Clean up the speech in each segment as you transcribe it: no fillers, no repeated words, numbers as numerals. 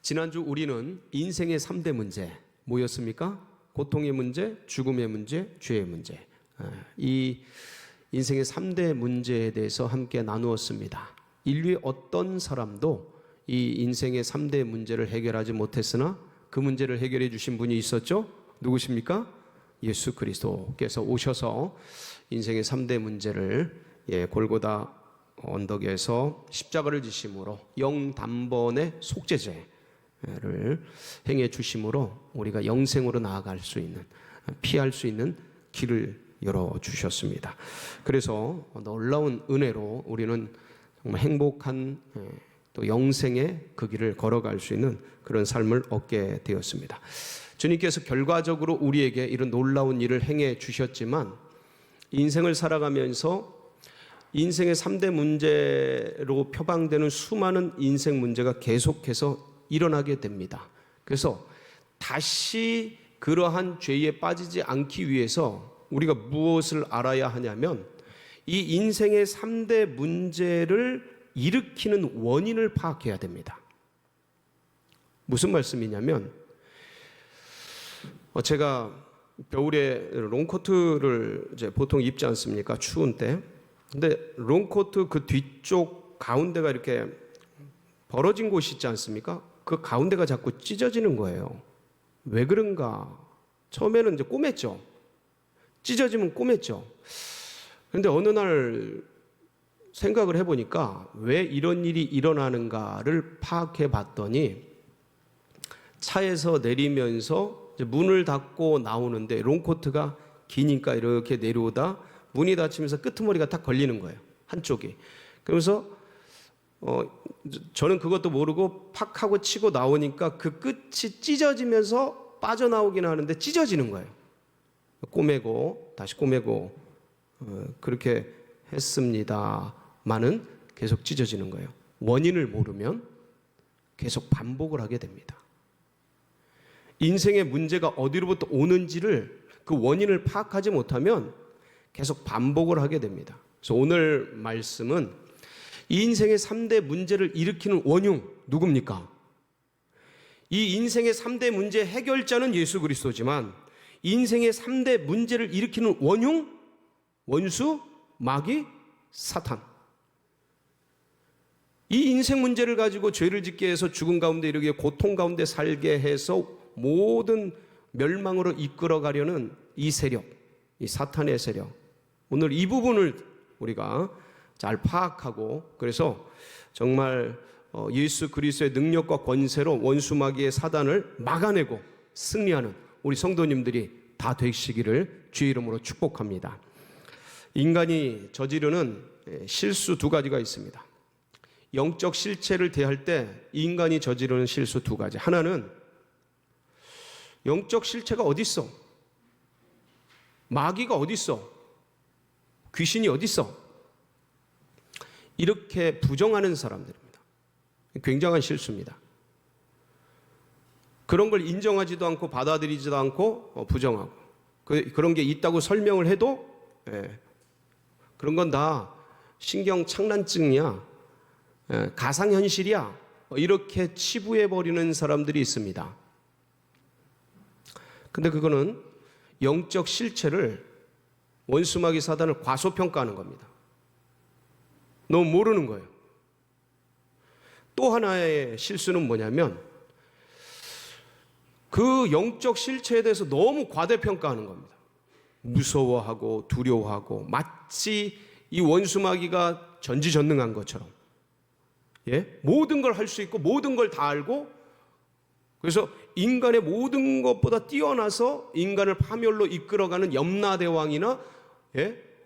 지난주 우리는 인생의 3대 문제 뭐였습니까? 고통의 문제, 죽음의 문제, 죄의 문제. 이 인생의 3대 문제에 대해서 함께 나누었습니다. 인류의 어떤 사람도 이 인생의 3대 문제를 해결하지 못했으나 그 문제를 해결해 주신 분이 있었죠? 누구십니까? 예수 그리스도께서 오셔서 인생의 3대 문제를 골고다 언덕에서 십자가를 지심으로 영단번의 속죄제를 행해 주심으로 우리가 영생으로 나아갈 수 있는, 피할 수 있는 길을 열어주셨습니다. 그래서 놀라운 은혜로 우리는 정말 행복한 또 영생의 그 길을 걸어갈 수 있는 그런 삶을 얻게 되었습니다. 주님께서 결과적으로 우리에게 이런 놀라운 일을 행해 주셨지만 인생을 살아가면서 인생의 3대 문제로 표방되는 수많은 인생 문제가 계속해서 일어나게 됩니다. 그래서 다시 그러한 죄에 빠지지 않기 위해서 우리가 무엇을 알아야 하냐면 이 인생의 3대 문제를 일으키는 원인을 파악해야 됩니다. 무슨 말씀이냐면 제가 겨울에 롱코트를 이제 보통 입지 않습니까? 추운 때. 근데 롱코트 그 뒤쪽 가운데가 이렇게 벌어진 곳이 있지 않습니까? 그 가운데가 자꾸 찢어지는 거예요. 왜 그런가? 처음에는 이제 꼬맸죠. 찢어지면 꼬맸죠. 그런데 어느 날 생각을 해보니까 왜 이런 일이 일어나는가를 파악해 봤더니 차에서 내리면서 이제 문을 닫고 나오는데 롱코트가 기니까 이렇게 내려오다 문이 닫히면서 끄트머리가 딱 걸리는 거예요. 한쪽이. 그러면서 저는 그것도 모르고 팍 하고 치고 나오니까 그 끝이 찢어지면서 빠져나오긴 하는데 찢어지는 거예요. 꼬매고 다시 꼬매고 그렇게 했습니다만은 계속 찢어지는 거예요. 원인을 모르면 계속 반복을 하게 됩니다. 인생의 문제가 어디로부터 오는지를 그 원인을 파악하지 못하면 계속 반복을 하게 됩니다. 그래서 오늘 말씀은 이 인생의 3대 문제를 일으키는 원흉 누굽니까? 이 인생의 3대 문제 해결자는 예수 그리스도지만 인생의 3대 문제를 일으키는 원흉, 원수, 마귀, 사탄. 이 인생 문제를 가지고 죄를 짓게 해서 죽음 가운데 이르게 고통 가운데 살게 해서 모든 멸망으로 이끌어 가려는 이 세력, 이 사탄의 세력. 오늘 이 부분을 우리가 잘 파악하고 그래서 정말 예수 그리스도의 능력과 권세로 원수 마귀의 사단을 막아내고 승리하는 우리 성도님들이 다 되시기를 주의 이름으로 축복합니다. 인간이 저지르는 실수 두 가지가 있습니다. 영적 실체를 대할 때 인간이 저지르는 실수 두 가지. 하나는 영적 실체가 어디 있어? 마귀가 어디 있어? 귀신이 어디 있어? 이렇게 부정하는 사람들입니다. 굉장한 실수입니다. 그런 걸 인정하지도 않고 받아들이지도 않고 부정하고 그런 게 있다고 설명을 해도 그런 건 다 신경 착란증이야, 가상현실이야 이렇게 치부해버리는 사람들이 있습니다. 근데 그거는 영적 실체를 원수마귀 사단을 과소평가하는 겁니다. 너무 모르는 거예요. 또 하나의 실수는 뭐냐면 그 영적 실체에 대해서 너무 과대평가하는 겁니다. 무서워하고 두려워하고 마치 이 원수마귀가 전지전능한 것처럼 모든 걸 할 수 있고 모든 걸 다 알고 그래서 인간의 모든 것보다 뛰어나서 인간을 파멸로 이끌어가는 염라대왕이나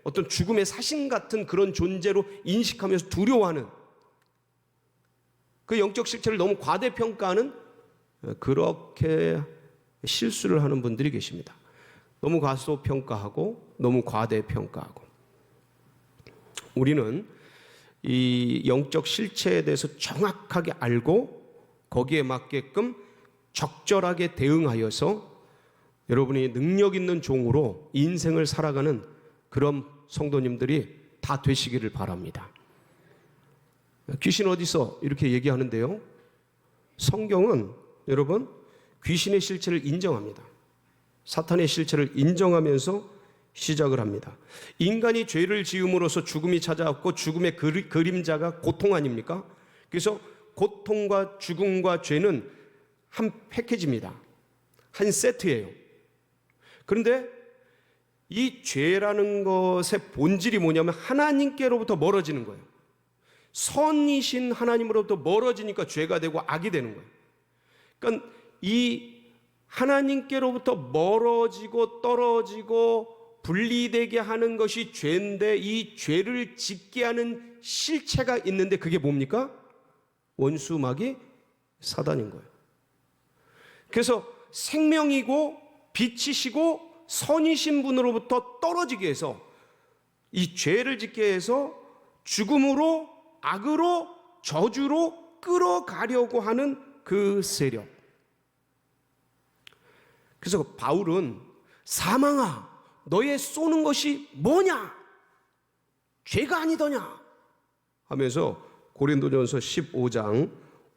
어떤 죽음의 사신 같은 그런 존재로 인식하면서 두려워하는 그 영적 실체를 너무 과대평가하는 그렇게 실수를 하는 분들이 계십니다. 너무 과소평가하고 너무 과대평가하고 우리는 이 영적 실체에 대해서 정확하게 알고 거기에 맞게끔 적절하게 대응하여서 여러분이 능력 있는 종으로 인생을 살아가는 그런 성도님들이 다 되시기를 바랍니다. 귀신 어디 있어? 이렇게 얘기하는데요. 성경은 여러분 귀신의 실체를 인정합니다. 사탄의 실체를 인정하면서 시작을 합니다. 인간이 죄를 지음으로써 죽음이 찾아왔고 죽음의 그림자가 고통 아닙니까? 그래서 고통과 죽음과 죄는 한 패키지입니다. 한 세트예요. 그런데 이 죄라는 것의 본질이 뭐냐면 하나님께로부터 멀어지는 거예요. 선이신 하나님으로부터 멀어지니까 죄가 되고 악이 되는 거예요. 그러니까 이 하나님께로부터 멀어지고 떨어지고 분리되게 하는 것이 죄인데, 이 죄를 짓게 하는 실체가 있는데 그게 뭡니까? 원수마귀 사단인 거예요. 그래서 생명이고 빛이시고 선이신 분으로부터 떨어지게 해서 이 죄를 짓게 해서 죽음으로, 악으로, 저주로 끌어가려고 하는 그 세력. 그래서 바울은 사망아 너의 쏘는 것이 뭐냐? 죄가 아니더냐? 하면서 고린도전서 15장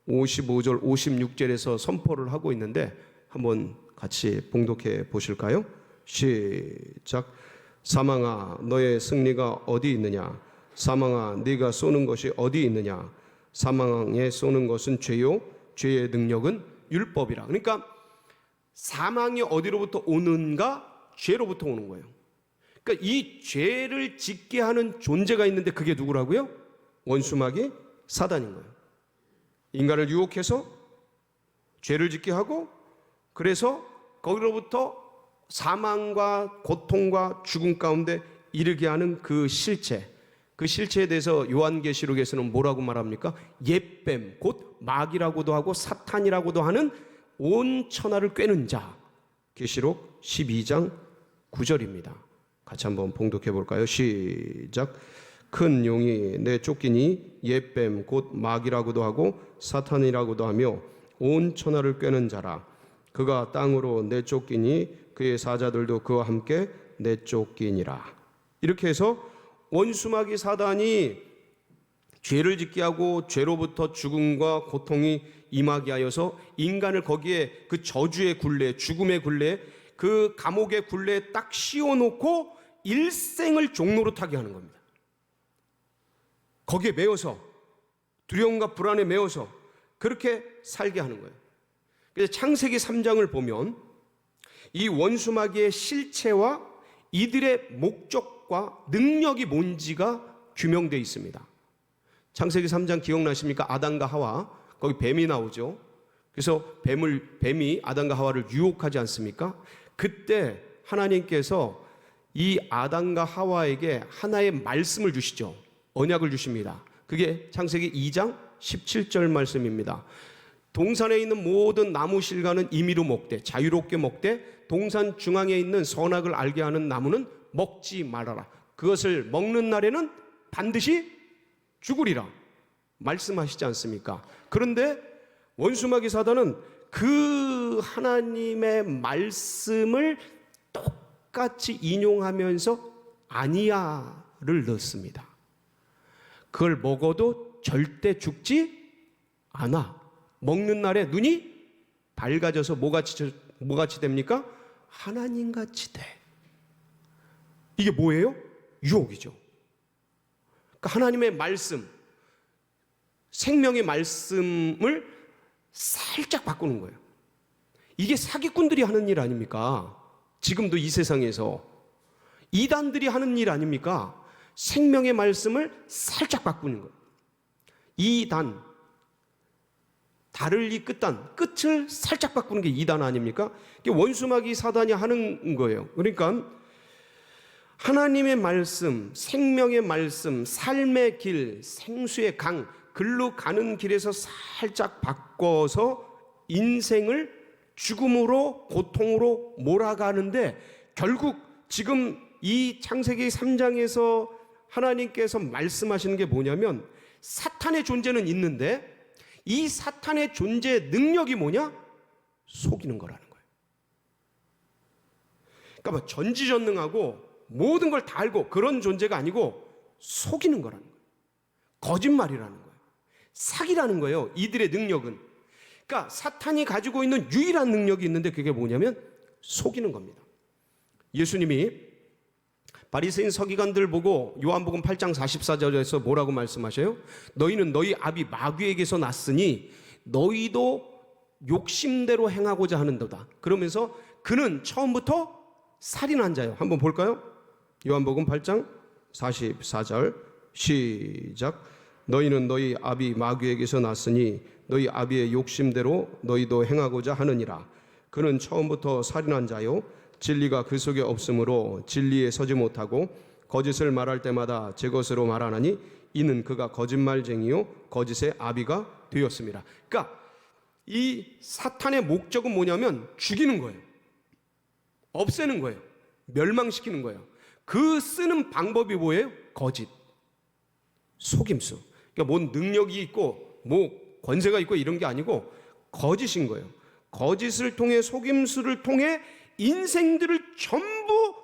55절 56절에서 선포를 하고 있는데 한번 같이 봉독해 보실까요? 시작. 사망아 너의 승리가 어디 있느냐? 사망아 네가 쏘는 것이 어디 있느냐? 사망에 쏘는 것은 죄요 죄의 능력은 율법이라. 그러니까 사망이 어디로부터 오는가? 죄로부터 오는 거예요. 그러니까 이 죄를 짓게 하는 존재가 있는데 그게 누구라고요? 원수마귀 사단인 거예요. 인간을 유혹해서 죄를 짓게 하고, 그래서 거기로부터 사망과 고통과 죽음 가운데 이르게 하는 그 실체, 그 실체에 대해서 요한계시록에서는 뭐라고 말합니까? 옛뱀, 곧 마귀라고도 하고 사탄이라고도 하는 온 천하를 꿰는 자. 계시록 12장 9절입니다. 같이 한번 봉독해 볼까요? 시작. 큰 용이 내쫓기니 옛뱀 곧 마귀라고도 하고 사탄이라고도 하며 온 천하를 꿰는 자라. 그가 땅으로 내쫓기니 그의 사자들도 그와 함께 내쫓기니라. 이렇게 해서 원수마귀 사단이 죄를 짓게 하고 죄로부터 죽음과 고통이 임하게 하여서 인간을 거기에 그 저주의 굴레, 죽음의 굴레, 그 감옥의 굴레에 딱 씌워놓고 일생을 종로로 타게 하는 겁니다. 거기에 매여서 두려움과 불안에 매여서 그렇게 살게 하는 거예요. 그래서 창세기 3장을 보면 이 원수마귀의 실체와 이들의 목적과 능력이 뭔지가 규명되어 있습니다. 창세기 3장 기억나십니까? 아담과 하와, 거기 뱀이 나오죠. 그래서 뱀이 아담과 하와를 유혹하지 않습니까? 그때 하나님께서 이 아담과 하와에게 하나의 말씀을 주시죠. 언약을 주십니다. 그게 창세기 2장 17절 말씀입니다. 동산에 있는 모든 나무 실과는 임의로 먹되 자유롭게 먹되 동산 중앙에 있는 선악을 알게 하는 나무는 먹지 말아라. 그것을 먹는 날에는 반드시 죽으리라 말씀하시지 않습니까? 그런데 원수마귀 사단은 그 하나님의 말씀을 똑같이 인용하면서 아니야를 넣습니다. 그걸 먹어도 절대 죽지 않아. 먹는 날에 눈이 밝아져서 뭐같이 됩니까? 하나님같이 돼. 이게 뭐예요? 유혹이죠. 그러니까 하나님의 말씀, 생명의 말씀을 살짝 바꾸는 거예요. 이게 사기꾼들이 하는 일 아닙니까? 지금도 이 세상에서 이단들이 하는 일 아닙니까? 생명의 말씀을 살짝 바꾸는 거예요. 이단, 달을 이 끝단, 끝을 살짝 바꾸는 게 이단 아닙니까? 이게 원수마귀 사단이 하는 거예요. 그러니까 하나님의 말씀, 생명의 말씀, 삶의 길, 생수의 강, 글로 가는 길에서 살짝 바꿔서 인생을 죽음으로, 고통으로 몰아가는데, 결국 지금 이 창세기 3장에서 하나님께서 말씀하시는 게 뭐냐면, 사탄의 존재는 있는데 이 사탄의 존재의 능력이 뭐냐? 속이는 거라는 거예요. 그러니까 뭐 전지전능하고 모든 걸 다 알고 그런 존재가 아니고 속이는 거라는 거예요. 거짓말이라는 거예요. 사기라는 거예요. 이들의 능력은. 그러니까 사탄이 가지고 있는 유일한 능력이 있는데 그게 뭐냐면 속이는 겁니다. 예수님이 바리새인 서기관들 보고 요한복음 8장 44절에서 뭐라고 말씀하셔요? 너희는 너희 아비 마귀에게서 났으니 너희도 욕심대로 행하고자 하는도다. 그러면서 그는 처음부터 살인한 자요. 한번 볼까요? 요한복음 8장 44절 시작. 너희는 너희 아비 마귀에게서 났으니 너희 아비의 욕심대로 너희도 행하고자 하느니라. 그는 처음부터 살인한 자요 진리가 그 속에 없으므로 진리에 서지 못하고 거짓을 말할 때마다 제 것으로 말하나니 이는 그가 거짓말쟁이요 거짓의 아비가 되었습니다. 그러니까 이 사탄의 목적은 뭐냐면 죽이는 거예요. 없애는 거예요. 멸망시키는 거예요. 그 쓰는 방법이 뭐예요? 거짓, 속임수. 그러니까 뭔 능력이 있고 뭐 권세가 있고 이런 게 아니고 거짓인 거예요. 거짓을 통해, 속임수를 통해 인생들을 전부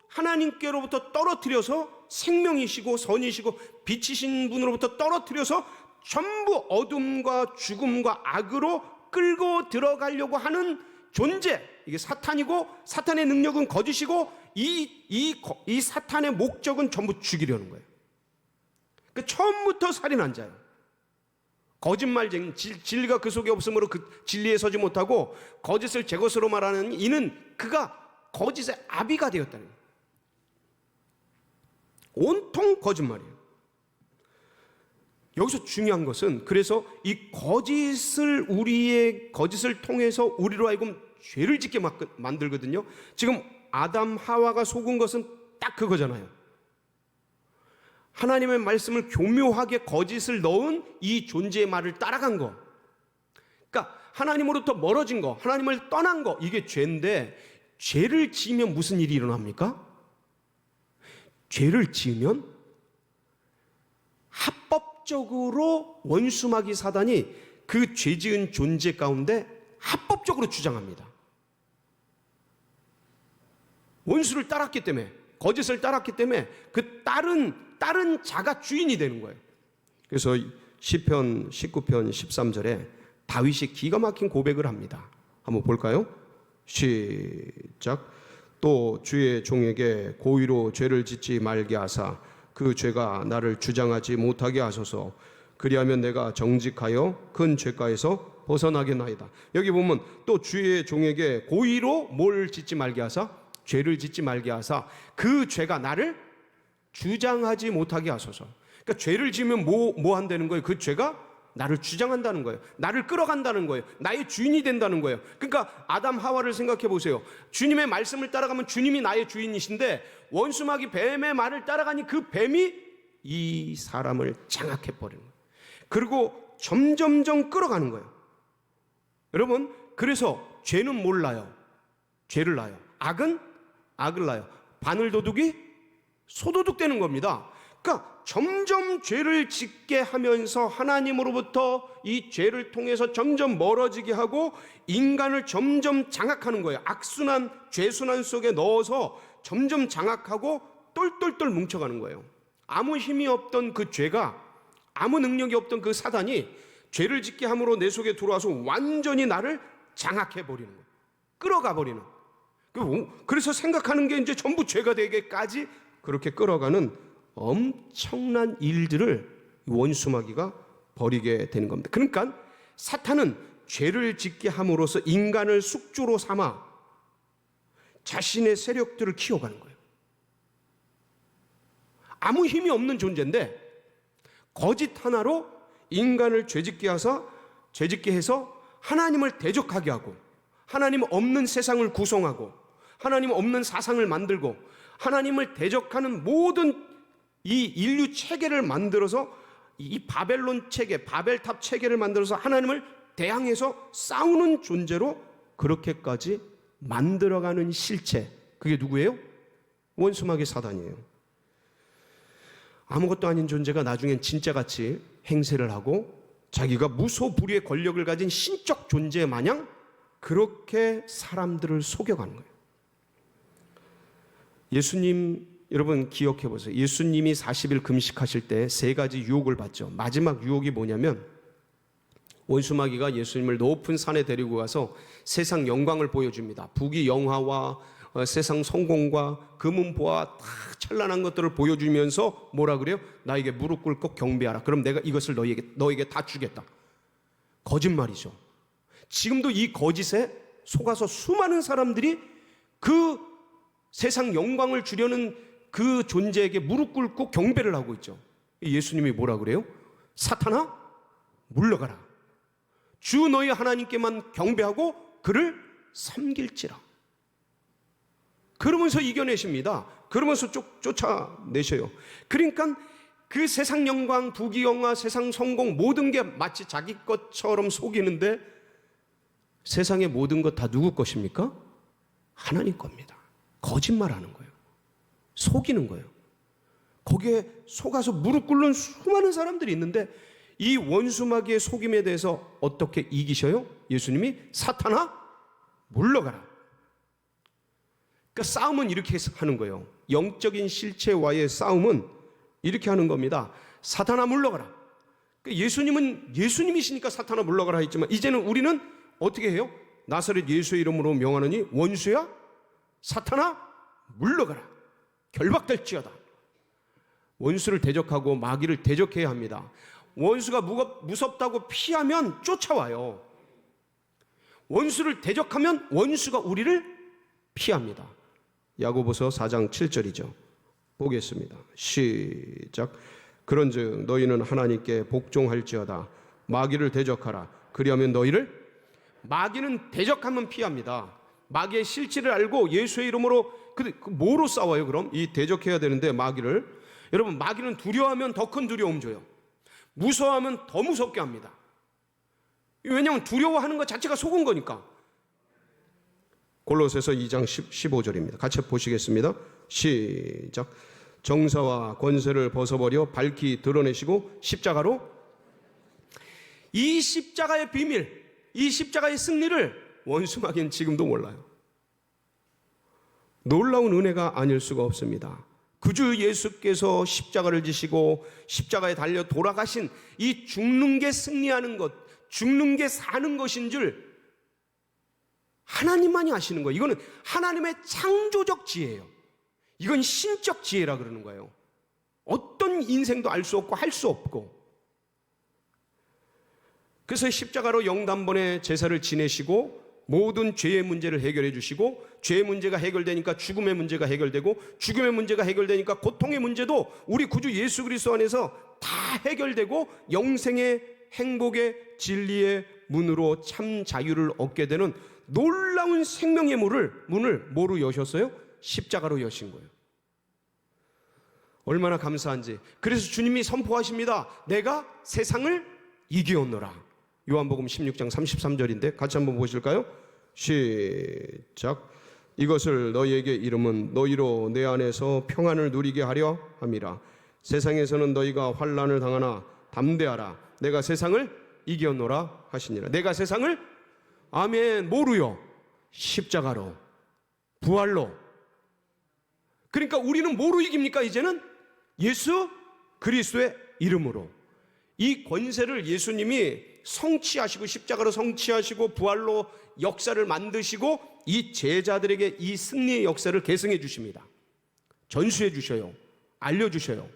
하나님께로부터 떨어뜨려서, 생명이시고 선이시고 빛이신 분으로부터 떨어뜨려서 전부 어둠과 죽음과 악으로 끌고 들어가려고 하는 존재, 이게 사탄이고, 사탄의 능력은 거짓이고, 이 사탄의 목적은 전부 죽이려는 거예요. 그 처음부터 살인한 자예요. 거짓말쟁이, 진리가 그 속에 없으므로 그 진리에 서지 못하고 거짓을 제 것으로 말하는 이는 그가 거짓의 아비가 되었다는 거예요. 온통 거짓말이에요. 여기서 중요한 것은, 그래서 이 거짓을, 우리의 거짓을 통해서 우리로 하여금 죄를 짓게 만들거든요. 지금 아담 하와가 속은 것은 딱 그거잖아요. 하나님의 말씀을 교묘하게 거짓을 넣은 이 존재의 말을 따라간 거. 그러니까 하나님으로부터 멀어진 거, 하나님을 떠난 거, 이게 죄인데, 죄를 지으면 무슨 일이 일어납니까? 죄를 지으면 합법적으로 원수마귀 사단이 그 죄 지은 존재 가운데 합법적으로 주장합니다. 원수를 따랐기 때문에, 거짓을 따랐기 때문에 그 다른 자가 주인이 되는 거예요. 그래서 시편 19편 13절에 다윗이 기가 막힌 고백을 합니다. 한번 볼까요? 시작. 또 주의 종에게 고의로 죄를 짓지 말게 하사 그 죄가 나를 주장하지 못하게 하소서. 그리하면 내가 정직하여 큰 죄가에서 벗어나겠나이다. 여기 보면 또 주의 종에게 고의로 뭘 짓지 말게 하사, 죄를 짓지 말게 하사 그 죄가 나를 주장하지 못하게 하소서. 그러니까 죄를 지으면 뭐 한다는 거예요? 그 죄가 나를 주장한다는 거예요. 나를 끌어간다는 거예요. 나의 주인이 된다는 거예요. 그러니까 아담 하와를 생각해 보세요. 주님의 말씀을 따라가면 주님이 나의 주인이신데, 원수마귀 뱀의 말을 따라가니 그 뱀이 이 사람을 장악해 버리는 거예요. 그리고 점점점 끌어가는 거예요. 여러분, 그래서 죄는 뭘 낳아요? 죄를 낳아요. 악은 악을 낳아요. 바늘도둑이 소도둑 되는 겁니다. 그러니까 점점 죄를 짓게 하면서 하나님으로부터 이 죄를 통해서 점점 멀어지게 하고 인간을 점점 장악하는 거예요. 악순환, 죄순환 속에 넣어서 점점 장악하고 똘똘똘 뭉쳐가는 거예요. 아무 힘이 없던 그 죄가, 아무 능력이 없던 그 사단이 죄를 짓게 함으로 내 속에 들어와서 완전히 나를 장악해버리는 거예요. 끌어가 버리는. 그래서 생각하는 게 이제 전부 죄가 되게까지 그렇게 끌어가는 엄청난 일들을 원수마귀가 벌이게 되는 겁니다. 그러니까 사탄은 죄를 짓게 함으로써 인간을 숙주로 삼아 자신의 세력들을 키워가는 거예요. 아무 힘이 없는 존재인데 거짓 하나로 인간을 죄짓게 해서 하나님을 대적하게 하고, 하나님 없는 세상을 구성하고, 하나님 없는 사상을 만들고, 하나님을 대적하는 모든 이 인류 체계를 만들어서, 이 바벨론 체계, 바벨탑 체계를 만들어서 하나님을 대항해서 싸우는 존재로 그렇게까지 만들어가는 실체, 그게 누구예요? 원수마귀 사단이에요. 아무것도 아닌 존재가 나중엔 진짜같이 행세를 하고 자기가 무소불위의 권력을 가진 신적 존재 마냥 그렇게 사람들을 속여가는 거예요. 예수님, 여러분 기억해 보세요. 예수님이 40일 금식하실 때 세 가지 유혹을 받죠. 마지막 유혹이 뭐냐면 원수마귀가 예수님을 높은 산에 데리고 가서 세상 영광을 보여줍니다. 부귀 영화와 세상 성공과 금은보화 다 찬란한 것들을 보여주면서 뭐라 그래요? 나에게 무릎 꿇고 경배하라. 그럼 내가 이것을 너에게 다 주겠다. 거짓말이죠. 지금도 이 거짓에 속아서 수많은 사람들이 그 세상 영광을 주려는 그 존재에게 무릎 꿇고 경배를 하고 있죠. 예수님이 뭐라 그래요? 사탄아, 물러가라. 주 너희 하나님께만 경배하고 그를 섬길지라. 그러면서 이겨내십니다. 그러면서 쫓아내셔요. 그러니까 그 세상 영광, 부귀영화, 세상 성공 모든 게 마치 자기 것처럼 속이는데 세상의 모든 것 다 누구 것입니까? 하나님 겁니다. 거짓말하는 거예요. 속이는 거예요. 거기에 속아서 무릎 꿇는 수많은 사람들이 있는데 이 원수마귀의 속임에 대해서 어떻게 이기셔요? 예수님이 사탄아 물러가라. 그러니까 싸움은 이렇게 하는 거예요. 영적인 실체와의 싸움은 이렇게 하는 겁니다. 사탄아 물러가라. 그러니까 예수님은 예수님이시니까 사탄아 물러가라 했지만 이제는 우리는 어떻게 해요? 나사렛 예수의 이름으로 명하느니 원수야 사탄아 물러가라. 결박될지어다. 원수를 대적하고 마귀를 대적해야 합니다. 원수가 무섭다고 피하면 쫓아와요. 원수를 대적하면 원수가 우리를 피합니다. 야고보서 4장 7절이죠. 보겠습니다. 시작. 그런즉 너희는 하나님께 복종할지어다. 마귀를 대적하라. 그리하면 너희를, 마귀는 대적하면 피합니다. 마귀의 실체를 알고 예수의 이름으로 뭐로 싸워요? 그럼 이 대적해야 되는데 마귀를, 여러분 마귀는 두려워하면 더 큰 두려움 줘요. 무서워하면 더 무섭게 합니다. 왜냐하면 두려워하는 것 자체가 속은 거니까. 골로새서 2장 15절입니다. 같이 보시겠습니다. 시작. 정사와 권세를 벗어버려 밝히 드러내시고 십자가로, 이 십자가의 비밀, 이 십자가의 승리를 원수마귀는 지금도 몰라요. 놀라운 은혜가 아닐 수가 없습니다. 구주 예수께서 십자가를 지시고 십자가에 달려 돌아가신 이 죽는 게 승리하는 것, 죽는 게 사는 것인 줄 하나님만이 아시는 거예요. 이거는 하나님의 창조적 지혜예요. 이건 신적 지혜라 그러는 거예요. 어떤 인생도 알 수 없고 할 수 없고. 그래서 십자가로 영단번에 제사를 지내시고 모든 죄의 문제를 해결해 주시고, 죄의 문제가 해결되니까 죽음의 문제가 해결되고, 죽음의 문제가 해결되니까 고통의 문제도 우리 구주 예수 그리스도 안에서 다 해결되고 영생의 행복의 진리의 문으로 참 자유를 얻게 되는 놀라운 생명의 문을 뭐로 여셨어요? 십자가로 여신 거예요. 얼마나 감사한지. 그래서 주님이 선포하십니다. 내가 세상을 이기었노라. 요한복음 16장 33절인데 같이 한번 보실까요? 시작. 이것을 너희에게 이름은 너희로 내 안에서 평안을 누리게 하려 함이라. 세상에서는 너희가 환난을 당하나 담대하라. 내가 세상을 이겼노라 하시니라. 내가 세상을, 아멘, 뭐로요? 십자가로, 부활로. 그러니까 우리는 뭐로 이깁니까? 이제는 예수 그리스도의 이름으로. 이 권세를 예수님이 성취하시고 십자가로 성취하시고 부활로 역사를 만드시고 이 제자들에게 이 승리의 역사를 계승해 주십니다. 전수해 주셔요. 알려주셔요.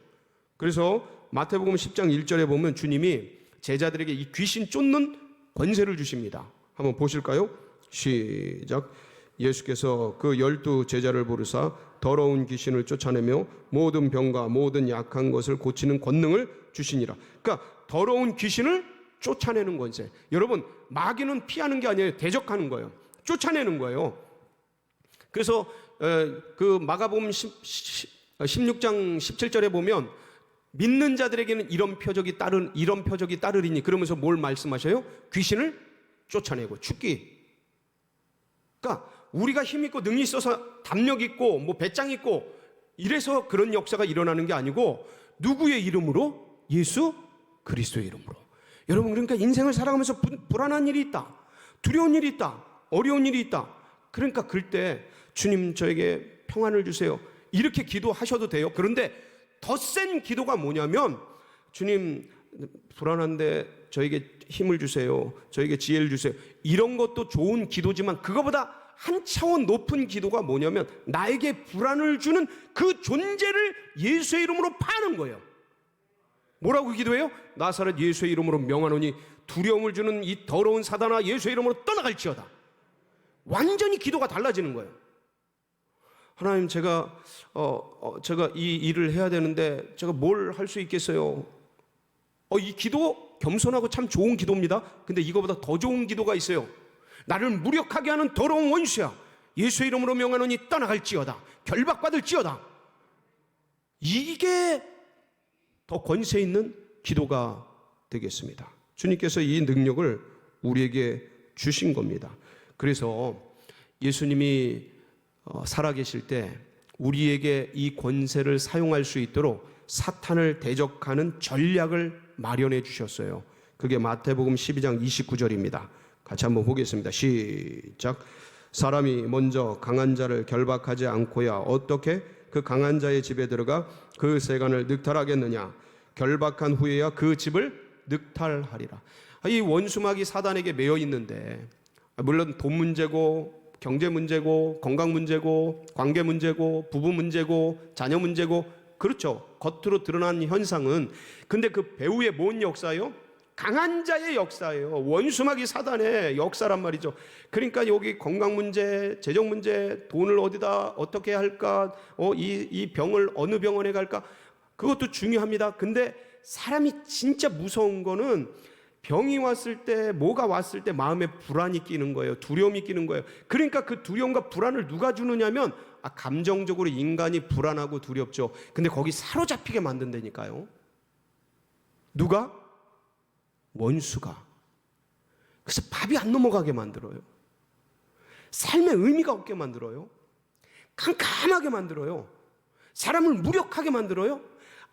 그래서 마태복음 10장 1절에 보면 주님이 제자들에게 이 귀신 쫓는 권세를 주십니다. 한번 보실까요? 시작. 예수께서 그 12 제자를 부르사 더러운 귀신을 쫓아내며 모든 병과 모든 약한 것을 고치는 권능을 주시니라. 그러니까 더러운 귀신을 쫓아내는 권세. 여러분, 마귀는 피하는 게 아니에요. 대적하는 거예요. 쫓아내는 거예요. 그래서 그 마가복음 16장 17절에 보면 믿는 자들에게는 이런 표적이 따르리니, 그러면서 뭘 말씀하셔요? 귀신을 쫓아내고 죽기. 그러니까 우리가 힘 있고 능이 있어서 담력 있고 뭐 배짱 있고 이래서 그런 역사가 일어나는 게 아니고 누구의 이름으로? 예수 그리스도의 이름으로. 여러분, 그러니까 인생을 살아가면서 불안한 일이 있다, 두려운 일이 있다, 어려운 일이 있다. 그러니까 그때 주님 저에게 평안을 주세요, 이렇게 기도하셔도 돼요. 그런데 더 센 기도가 뭐냐면, 주님 불안한데 저에게 힘을 주세요. 저에게 지혜를 주세요. 이런 것도 좋은 기도지만 그거보다 한 차원 높은 기도가 뭐냐면 나에게 불안을 주는 그 존재를 예수의 이름으로 파는 거예요. 뭐라고 기도해요? 나사렛 예수의 이름으로 명하노니 두려움을 주는 이 더러운 사단아 예수의 이름으로 떠나갈지어다. 완전히 기도가 달라지는 거예요. 하나님, 제가 이 일을 해야 되는데 제가 뭘 할 수 있겠어요? 이 기도 겸손하고 참 좋은 기도입니다. 근데 이거보다 더 좋은 기도가 있어요. 나를 무력하게 하는 더러운 원수야, 예수의 이름으로 명하노니 떠나갈지어다. 결박받을지어다. 이게 더 권세 있는 기도가 되겠습니다. 주님께서 이 능력을 우리에게 주신 겁니다. 그래서 예수님이 살아계실 때 우리에게 이 권세를 사용할 수 있도록 사탄을 대적하는 전략을 마련해 주셨어요. 그게 마태복음 12장 29절입니다. 같이 한번 보겠습니다. 시작. 사람이 먼저 강한 자를 결박하지 않고야 어떻게 그 강한 자의 집에 들어가 그 세간을 늑탈하겠느냐. 결박한 후에야 그 집을 늑탈하리라. 이 원수막이 사단에게 매여 있는데, 물론 돈 문제고 경제 문제고 건강 문제고 관계 문제고 부부 문제고 자녀 문제고, 그렇죠, 겉으로 드러난 현상은. 근데 그 배후에 뭔 역사예요? 강한 자의 역사예요. 원수막이 사단의 역사란 말이죠. 그러니까 여기 건강 문제, 재정 문제, 돈을 어디다 어떻게 할까, 이 병을 어느 병원에 갈까, 그것도 중요합니다. 근데 사람이 진짜 무서운 거는 병이 왔을 때, 뭐가 왔을 때 마음에 불안이 끼는 거예요. 두려움이 끼는 거예요. 그러니까 그 두려움과 불안을 누가 주느냐면 감정적으로 인간이 불안하고 두렵죠. 근데 거기 사로잡히게 만든다니까요. 누가? 원수가. 그래서 밥이 안 넘어가게 만들어요. 삶에 의미가 없게 만들어요. 캄캄하게 만들어요. 사람을 무력하게 만들어요.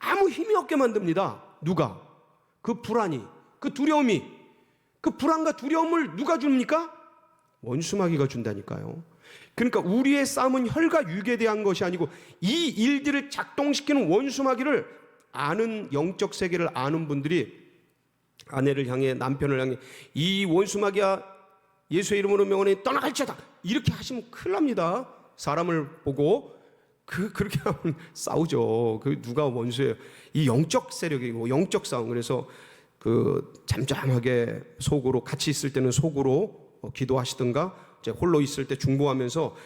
아무 힘이 없게 만듭니다. 누가? 그 불안이, 그 두려움이, 그 불안과 두려움을 누가 줍니까? 원수마귀가 준다니까요. 그러니까 우리의 싸움은 혈과 육에 대한 것이 아니고 이 일들을 작동시키는 원수마귀를 아는, 영적 세계를 아는 분들이 아내를 향해, 남편을 향해 이 원수마귀야 예수의 이름으로 명하니 떠나갈지어다 이렇게 하시면 큰일 납니다. 사람을 보고 그렇게 하면 싸우죠. 누가 원수예요? 이 영적 세력이고 영적 싸움. 그래서 잠잠하게 속으로, 같이 있을 때는 속으로 기도하시든가, 이제 홀로 있을 때 중보하면서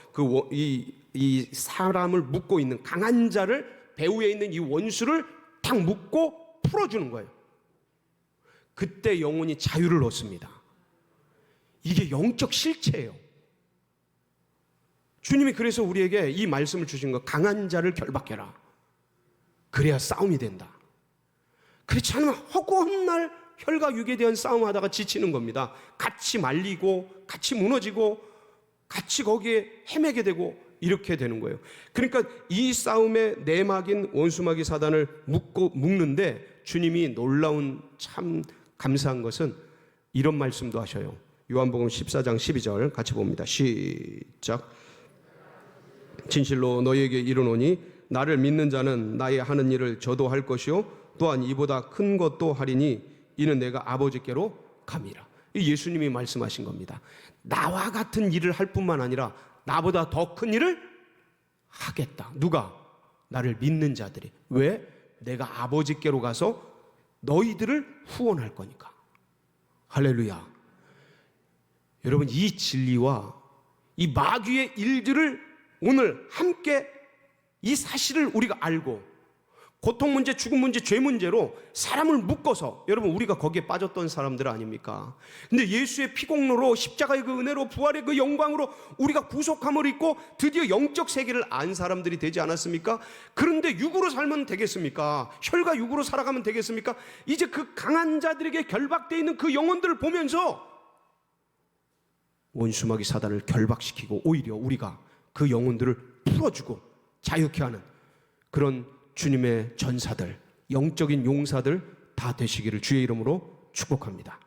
이 사람을 묶고 있는 강한 자를, 배후에 있는 이 원수를 딱 묶고 풀어주는 거예요. 그때 영혼이 자유를 얻습니다. 이게 영적 실체예요. 주님이 그래서 우리에게 이 말씀을 주신 거, 강한 자를 결박해라. 그래야 싸움이 된다. 그렇지 않으면 허구한 날 혈과 육에 대한 싸움하다가 지치는 겁니다. 같이 말리고 같이 무너지고 같이 거기에 헤매게 되고 이렇게 되는 거예요. 그러니까 이 싸움의 내막인 원수마귀 사단을 묶는데 주님이 놀라운, 참 감사한 것은 이런 말씀도 하셔요. 요한복음 14장 12절 같이 봅니다. 시작. 진실로 너희에게 이르노니 나를 믿는 자는 나의 하는 일을 저도 할 것이요 또한 이보다 큰 것도 하리니 이는 내가 아버지께로 감이라. 예수님이 말씀하신 겁니다. 나와 같은 일을 할 뿐만 아니라 나보다 더 큰 일을 하겠다. 누가? 나를 믿는 자들이. 왜? 내가 아버지께로 가서 너희들을 후원할 거니까. 할렐루야. 여러분, 이 진리와 이 마귀의 일들을 오늘 함께, 이 사실을 우리가 알고, 고통 문제, 죽음 문제, 죄 문제로 사람을 묶어서, 여러분 우리가 거기에 빠졌던 사람들 아닙니까? 근데 예수의 피공로로, 십자가의 그 은혜로, 부활의 그 영광으로 우리가 구속함을 입고 드디어 영적 세계를 안 사람들이 되지 않았습니까? 그런데 육으로 살면 되겠습니까? 혈과 육으로 살아가면 되겠습니까? 이제 그 강한 자들에게 결박되어 있는 그 영혼들을 보면서 원수마귀 사단을 결박시키고 오히려 우리가 그 영혼들을 풀어주고 자유케 하는 그런 주님의 전사들, 영적인 용사들 다 되시기를 주의 이름으로 축복합니다.